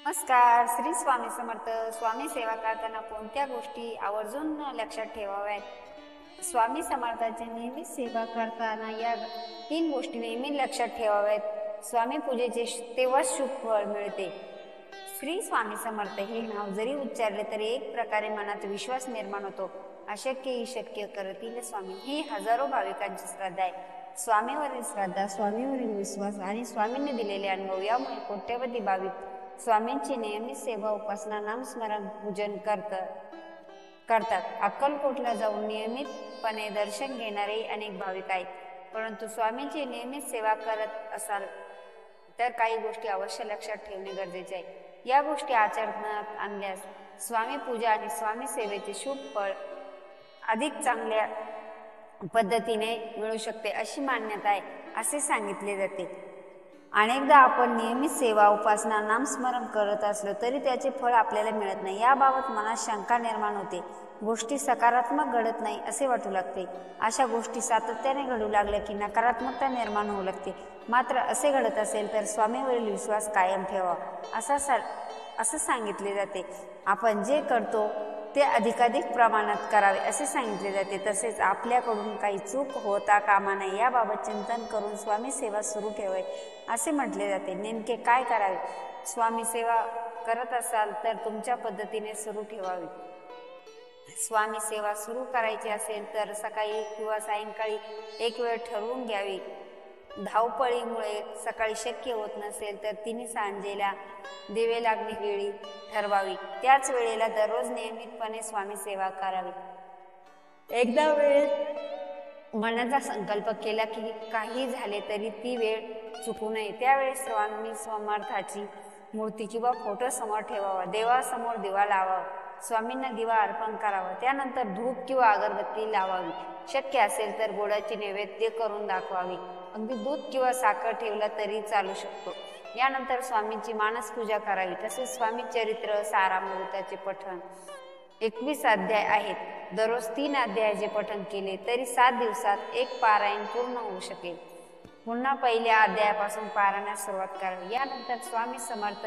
नमस्कार. श्री स्वामी समर्थ. स्वामी सेवा करताना कोणत्या गोष्टी आवर्जून लक्षात ठेवाव्यात? स्वामी समर्थांची नियमित सेवा करताना या 3 गोष्टी नेहमी लक्षात ठेवाव्यात. स्वामी पूजेचे तेव्हाच शुभ फळ मिळते. श्री स्वामी समर्थ हे नाव जरी उच्चारले तरी एक प्रकारे मनात विश्वास निर्माण होतो. अशक्य ही शक्य करतील स्वामी, ही हजारो भाविकांची श्रद्धा आहे. स्वामीवरील श्रद्धा, स्वामीवरील विश्वास आणि स्वामींनी दिलेले अनुभव यामुळे कोट्यवधी भाविक स्वामींची नियमित सेवा, उपासना, नामस्मरण, पूजन करतात. अक्कलकोटला जाऊन नियमितपणे दर्शन घेणारे अनेक भाविक आहेत. परंतु स्वामींची नियमित सेवा करत असाल तर काही गोष्टी अवश्य लक्षात ठेवणे गरजेचे आहे. या गोष्टी आचरणात आणल्यास स्वामी पूजा आणि स्वामी सेवेचे शुभ फळ अधिक चांगल्या पद्धतीने मिळू शकते अशी मान्यता आहे, असे सांगितले जाते. अनेकदा आपण नियमित सेवा, उपासना, नामस्मरण करत असलो तरी त्याचे फळ आपल्याला मिळत नाही. याबाबत मनात शंका निर्माण होते. गोष्टी सकारात्मक घडत नाही असे वाटू लागते. अशा गोष्टी सातत्याने घडू लागल्या की नकारात्मकता निर्माण होऊ लागते. मात्र असे घडत असेल तर स्वामीवरील विश्वास कायम ठेवा असं सांगितले जाते. आपण जे करतो ते अधिकाधिक प्रमाणात करावे असे सांगितले जाते. तसेच आपल्याकडून काही चूक होता कामा नये याबाबत चिंतन करून स्वामी सेवा सुरू ठेवावी असे म्हटले जाते. नेमके काय करावे? स्वामी सेवा करत असाल तर तुमच्या पद्धतीने सुरू ठेवावी. स्वामी सेवा सुरू करायची असेल तर सकाळी किंवा सायंकाळी एक वेळ ठरवून घ्यावी. धावपळीमुळे सकाळी शक्य होत नसेल तर तिन्ही सांजेला दिवे लागणे वेळी ठरवावी. त्याच वेळेला दररोज नियमितपणे स्वामी सेवा करावी. एकदा वेळ मनाचा संकल्प केला की काही झाले तरी ती वेळ चुकू नये. त्यावेळी स्वामी समर्थाची मूर्ती किंवा फोटो समोर ठेवावा. देवासमोर दिवा लावावा. स्वामींना दिवा अर्पण करावा. त्यानंतर धूप किंवा अगरबत्ती लावावी. शक्य असेल तर गोडाची नैवेद्य करून दाखवावी. अगदी दूध किंवा साखर ठेवला तरी चालू शकतो. यानंतर स्वामींची मानस पूजा करावी. तसेच स्वामी चरित्र सारामृताचे पठण 21 अध्याय आहेत. दररोज 3 अध्यायाचे पठण केले तरी 7 दिवसात एक पारायण पूर्ण होऊ शकेल. पुन्हा पहिल्या अध्यायापासून पारायणास सुरुवात करावी. यानंतर स्वामी समर्थ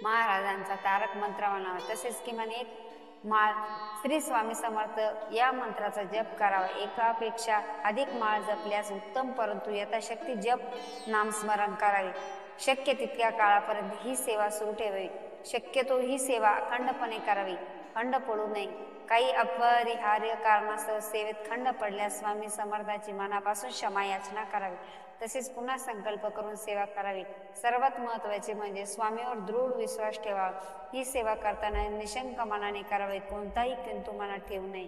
महाराजांचा तारक मंत्र म्हणावा. तसेच किमान एक माळ श्री स्वामी समर्थ या मंत्राचा जप करावा. एकापेक्षा अधिक माळ जपल्यास उत्तम, परंतु यथाशक्ती जप नामस्मरण करावे. शक्य तितक्या काळापर्यंत ही सेवा सुरू ठेवावी. शक्यतो ही सेवा अखंडपणे करावी. खंड पडू नये. काही अपरिहार्य कारणास्तव सेवेत खंड पडल्यास स्वामी समर्थाची मनापासून क्षमा याचना करावी. तसेच पुन्हा संकल्प करून सेवा करावी. सर्वात महत्त्वाचे म्हणजे स्वामीवर दृढ विश्वास ठेवावा. ही सेवा करताना निशंक मनाने करावी. कोणताही किंतु मनात ठेवू नये.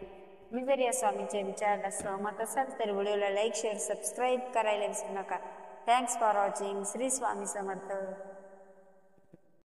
मी जर या स्वामीच्या विचाराला सहमत असाल तर व्हिडिओला लाईक, शेअर, सबस्क्राईब करायला विसरू नका. Thanks for watching. Shri Swami Samarth.